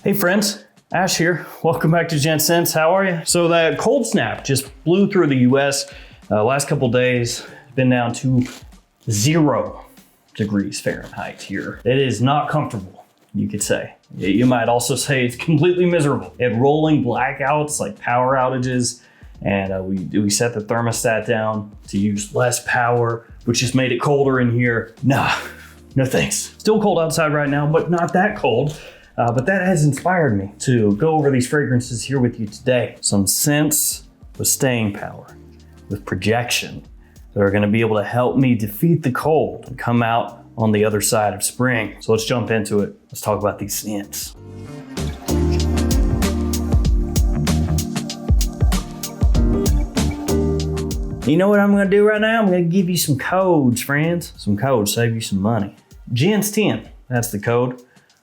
Hey friends, Ash here. Welcome back to Gents. How are you? So that cold snap just blew through the US. Last couple days, been down to 0 degrees Fahrenheit here. It is not comfortable, you could say. You might also say it's completely miserable. It had rolling blackouts, like power outages, and we set the thermostat down to use less power, which just made it colder in here. Nah, no thanks. Still cold outside right now, but not that cold. But that has inspired me to go over these fragrances here with you today. Some scents with staying power, with projection, that are gonna be able to help me defeat the cold and come out on the other side of spring. So let's jump into it. Let's talk about these scents. You know what I'm gonna do right now? I'm gonna give you some codes, friends. Some codes, save you some money. Gents 10, that's the code.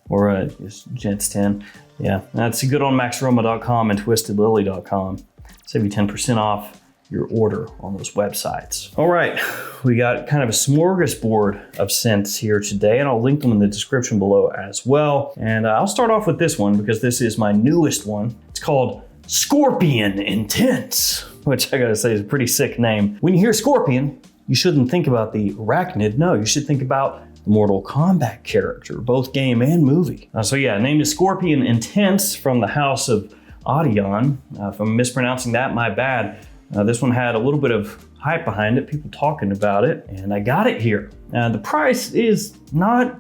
Or just Gents 10. Yeah, that's good on maxaroma.com and twistedlily.com. Save you 10% off your order on those websites. All right, we got kind of a smorgasbord of scents here today, and I'll link them in the description below as well. And I'll start off with this one because this is my newest one. It's called Scorpion Intense, which I gotta say is a pretty sick name. When you hear scorpion, you shouldn't think about the arachnid. No, you should think about the Mortal Kombat character, both game and movie. So yeah, named is Scorpion Intense from the house of Audion. If I'm mispronouncing that, my bad. This one had a little bit of hype behind it, people talking about it, and I got it here. The price is not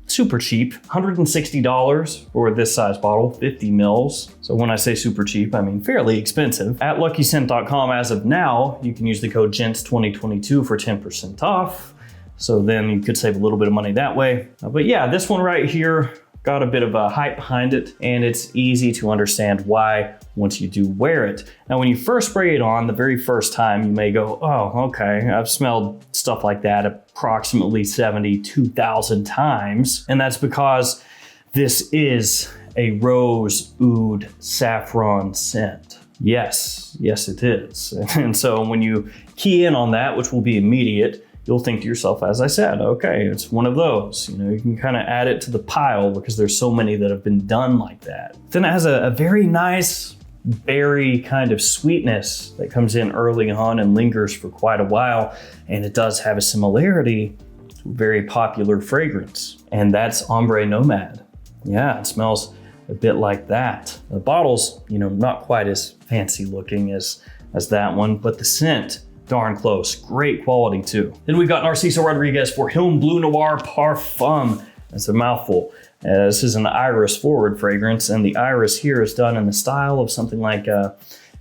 super cheap, $160 for this size bottle, 50 mils. So when I say super cheap, I mean fairly expensive. At luckyscent.com as of now, you can use the code GENTS2022 for 10% off. So then you could save a little bit of money that way. But yeah, this one right here got a bit of a hype behind it, and it's easy to understand why once you do wear it. Now, when you first spray it on the very first time, you may go, oh, okay, I've smelled stuff like that approximately 72,000 times. And that's because this is a rose oud saffron scent. Yes, it is. And so when you key in on that, which will be immediate, you'll think to yourself, as I said, okay, it's one of those. You know, you can kind of add it to the pile because there's so many that have been done like that. Then it has a very nice berry kind of sweetness that comes in early on and lingers for quite a while. And it does have a similarity to a very popular fragrance, and that's Ombre Nomad. Yeah, it smells a bit like that. The bottle's, you know, not quite as fancy looking as that one, but the scent, darn close. Great quality too. Then we got Narciso Rodriguez for Hilm Bleu Noir Parfum. That's a mouthful. This is an iris forward fragrance, and the iris here is done in the style of something like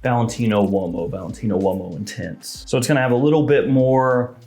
Valentino Uomo Intense. So it's gonna have a little bit more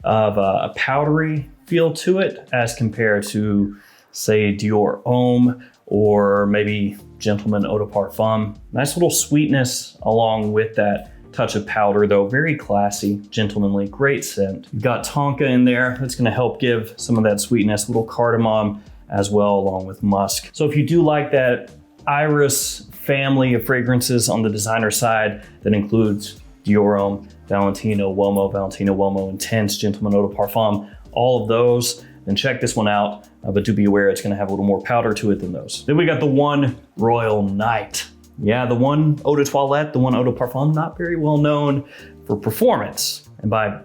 of a powdery feel to it as compared to, say, Dior Homme or maybe Gentleman Eau de Parfum. Nice little sweetness along with that touch of powder though, very classy, gentlemanly, great scent. You've got tonka in there. That's gonna help give some of that sweetness, a little cardamom as well, along with musk. So if you do like that iris family of fragrances on the designer side, that includes Dior Homme, Valentino Uomo Intense, Gentleman Eau de Parfum, all of those, then check this one out. But do be aware it's gonna have a little more powder to it than those. Then we got the One Royal Night. Yeah, the One Eau de Toilette, the One Eau de Parfum, not very well known for performance. And by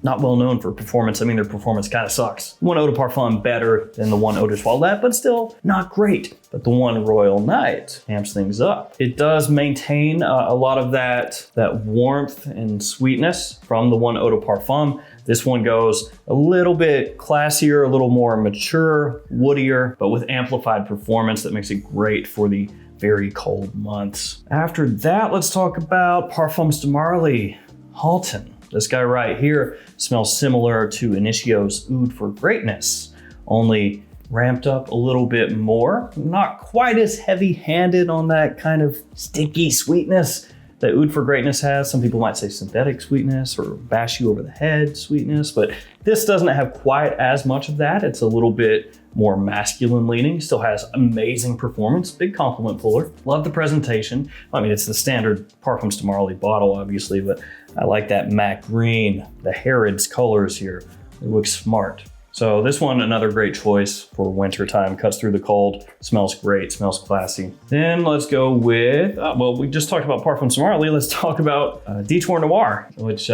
not well known for performance, I mean their performance kind of sucks. One Eau de Parfum better than the One Eau de Toilette, but still not great. But the One Royal Night amps things up. It does maintain a lot of that warmth and sweetness from the One Eau de Parfum. This one goes a little bit classier, a little more mature, woodier, but with amplified performance that makes it great for the very cold months. After that, let's talk about Parfums de Marly Halton. This guy right here smells similar to Initio's Oud for Greatness, only ramped up a little bit more. Not quite as heavy-handed on that kind of sticky sweetness that Oud for Greatness has. Some people might say synthetic sweetness or bash you over the head sweetness, but this doesn't have quite as much of that. It's a little bit more masculine leaning, still has amazing performance, big compliment puller. Love the presentation. I mean, it's the standard Parfums de Marly bottle, obviously, but I like that matte green, the Harrods colors here. It looks smart. So this one, another great choice for winter time. Cuts through the cold, smells great, smells classy. Then let's go with, well, we just talked about Parfums de Marly. Let's talk about Detour Noir, which is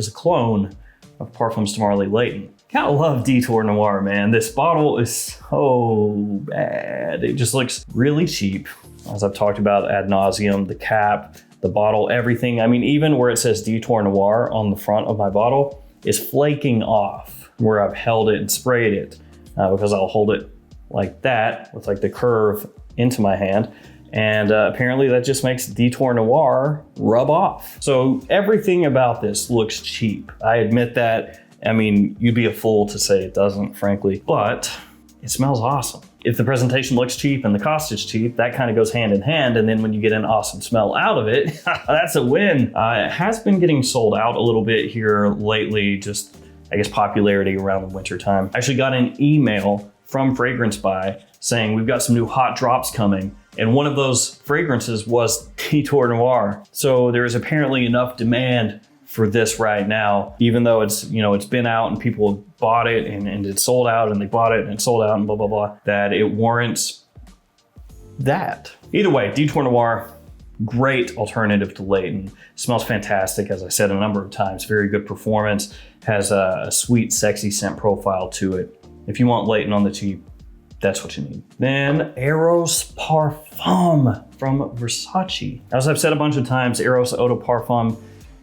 a clone of Parfums de Marly Layton. Gotta love Detour Noir, man. This bottle is so bad. It just looks really cheap. As I've talked about ad nauseum, the cap, the bottle, everything. I mean, even where it says Detour Noir on the front of my bottle is flaking off where I've held it and sprayed it, because I'll hold it like that with like the curve into my hand. And apparently that just makes Detour Noir rub off. So everything about this looks cheap. I admit that. I mean, you'd be a fool to say it doesn't, frankly, but it smells awesome. If the presentation looks cheap and the cost is cheap, that kind of goes hand in hand. And then when you get an awesome smell out of it, that's a win. It has been getting sold out a little bit here lately, just I guess popularity around the winter time. I actually got an email from Fragrance Buy saying we've got some new hot drops coming. And one of those fragrances was Detour Noir. So there's apparently enough demand for this right now, even though it's, you know, it's been out and people have bought it and it's sold out and they bought it and it's sold out and blah, blah, blah, that it warrants that. Either way, Detour Noir, great alternative to Layton. Smells fantastic, as I said a number of times. Very good performance. Has a sweet, sexy scent profile to it. If you want Layton on the cheap, that's what you need. Then Eros Parfum from Versace. As I've said a bunch of times, Eros Eau de Parfum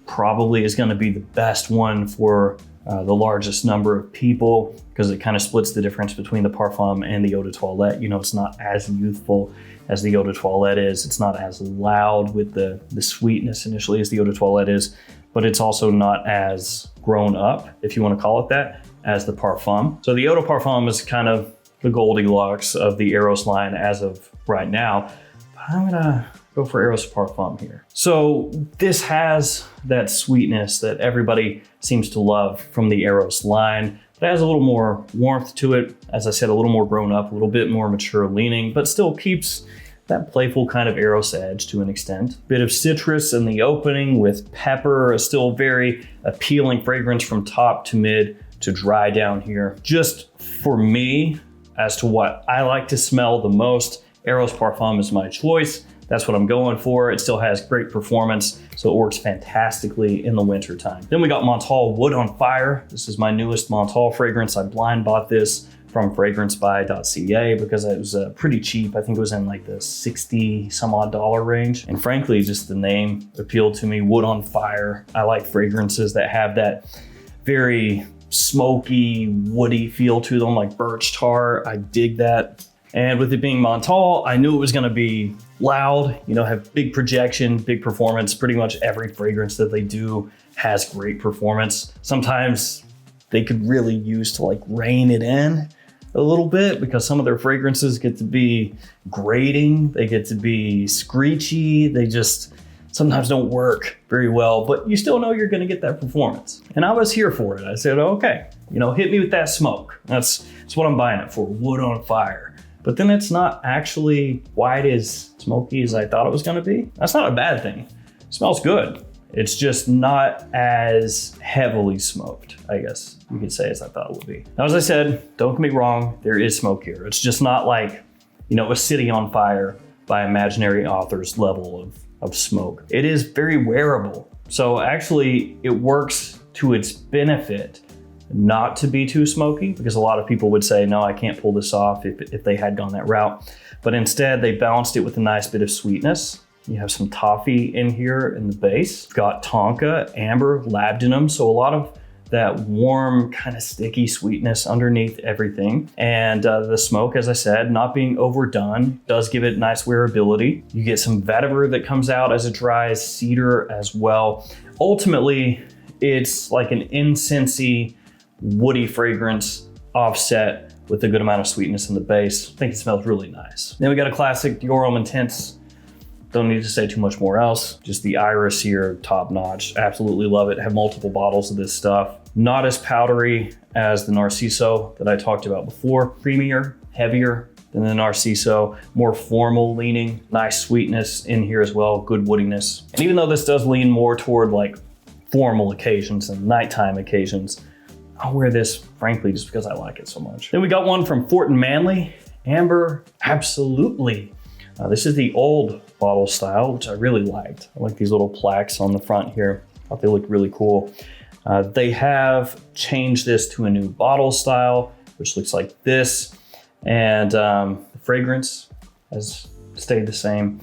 probably is going to be the best one for the largest number of people, because it kind of splits the difference between the Parfum and the Eau de Toilette. You know, it's not as youthful as the Eau de Toilette is. It's not as loud with the sweetness initially as the Eau de Toilette is, but it's also not as grown up, if you want to call it that, as the Parfum. So the Eau de Parfum is kind of the Goldilocks of the Eros line as of right now. But I'm gonna go for Eros Parfum here. So this has that sweetness that everybody seems to love from the Eros line. It has a little more warmth to it. As I said, a little more grown up, a little bit more mature leaning, but still keeps that playful kind of Eros edge to an extent. Bit of citrus in the opening with pepper, a still very appealing fragrance from top to mid to dry down here. Just for me, as to what I like to smell the most, Eros Parfum is my choice. That's what I'm going for. It still has great performance, so it works fantastically in the winter time. Then we got Menthol Wood on Fire. This is my newest menthol fragrance. I blind bought this from fragrancebuy.ca because it was pretty cheap. I think it was in like the $60 some odd range. And frankly, just the name appealed to me, Wood on Fire. I like fragrances that have that very smoky, woody feel to them, like birch tar. I dig that. And with it being menthol, I knew it was gonna be loud, you know, have big projection, big performance. Pretty much every fragrance that they do has great performance. Sometimes they could really use to like rein it in a little bit, because some of their fragrances get to be grating, they get to be screechy, they just sometimes don't work very well, but you still know you're gonna get that performance. And I was here for it. I said, okay, you know, hit me with that smoke. That's what I'm buying it for, Wood on Fire. But then it's not actually quite as smoky as I thought it was gonna be. That's not a bad thing. It smells good. It's just not as heavily smoked, I guess you could say, as I thought it would be. Now, as I said, don't get me wrong, there is smoke here. It's just not like, you know, a city on fire by imaginary authors level of smoke. It is very wearable. So actually it works to its benefit not to be too smoky, because a lot of people would say, no, I can't pull this off if they had gone that route. But instead they balanced it with a nice bit of sweetness. You have some toffee in here in the base. Got tonka, amber, labdanum. So a lot of that warm, kind of sticky sweetness underneath everything. And the smoke, as I said, not being overdone, does give it nice wearability. You get some vetiver that comes out as it dries, cedar as well. Ultimately, it's like an incensey, woody fragrance offset with a good amount of sweetness in the base. I think it smells really nice. Then we got a classic Dior Homme Intense. Don't need to say too much more else. Just the iris here, top notch. Absolutely love it. Have multiple bottles of this stuff. Not as powdery as the Narciso that I talked about before. Creamier, heavier than the Narciso. More formal leaning. Nice sweetness in here as well. Good woodiness. And even though this does lean more toward like formal occasions and nighttime occasions, I'll wear this, frankly, just because I like it so much. Then we got one from Fort and Manley, Amber Absolutely. This is the old bottle style, which I really liked. I like these little plaques on the front here. I thought they looked really cool. They have changed this to a new bottle style, which looks like this. And the fragrance has stayed the same,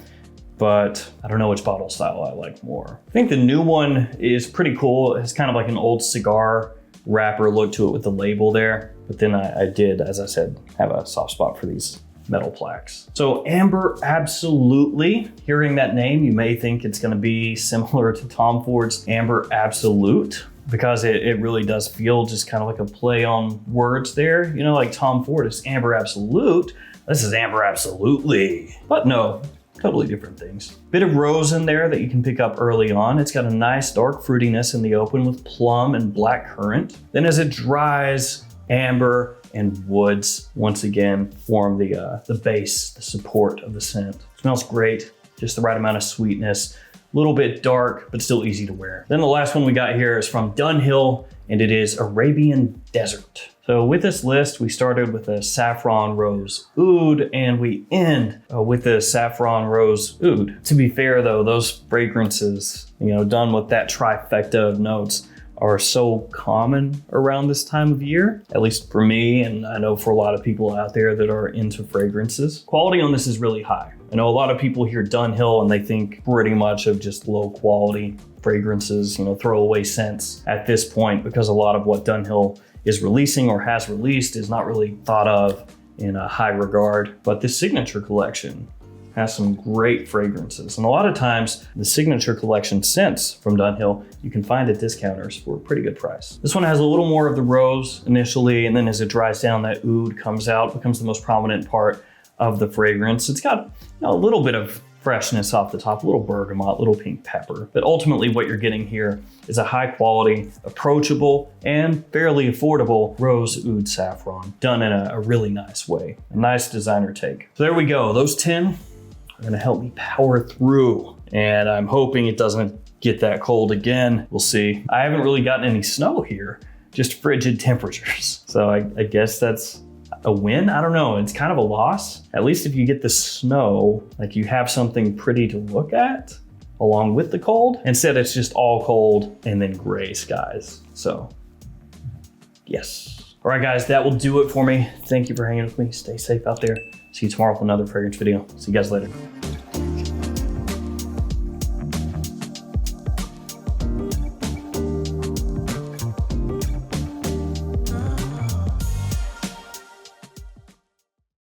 but I don't know which bottle style I like more. I think the new one is pretty cool. It's kind of like an old cigar wrapper look to it with the label there. But then I did, as I said, have a soft spot for these metal plaques. So Amber Absolutely, hearing that name, you may think it's gonna be similar to Tom Ford's Amber Absolute, because it really does feel just kind of like a play on words there. You know, like Tom Ford is Amber Absolute, this is Amber Absolutely. But no, totally different things. Bit of rose in there that you can pick up early on. It's got a nice dark fruitiness in the open with plum and black currant. Then as it dries, amber and woods once again form the base, the support of the scent. Smells great, just the right amount of sweetness. A little bit dark, but still easy to wear. Then the last one we got here is from Dunhill, and it is Arabian Desert. So with this list, we started with a saffron rose oud, and we end with the saffron rose oud. To be fair though, those fragrances, you know, done with that trifecta of notes, are so common around this time of year, at least for me, and I know for a lot of people out there that are into fragrances. Quality on this is really high. I know a lot of people hear Dunhill and they think pretty much of just low quality fragrances, you know, throwaway scents at this point, because a lot of what Dunhill is releasing or has released is not really thought of in a high regard. But this signature collection has some great fragrances. And a lot of times the signature collection scents from Dunhill, you can find at discounters for a pretty good price. This one has a little more of the rose initially, and then as it dries down, that oud comes out, becomes the most prominent part of the fragrance. It's got, you know, a little bit of freshness off the top, a little bergamot, a little pink pepper. But ultimately what you're getting here is a high quality, approachable, and fairly affordable rose oud saffron, done in a really nice way. A nice designer take. So there we go. Those 10 are gonna help me power through. And I'm hoping it doesn't get that cold again. We'll see. I haven't really gotten any snow here, just frigid temperatures. So I guess that's a win? I don't know. It's kind of a loss. At least if you get the snow, like you have something pretty to look at along with the cold. Instead, it's just all cold and then gray skies. So yes. All right, guys, that will do it for me. Thank you for hanging with me. Stay safe out there. See you tomorrow with another fragrance video. See you guys later.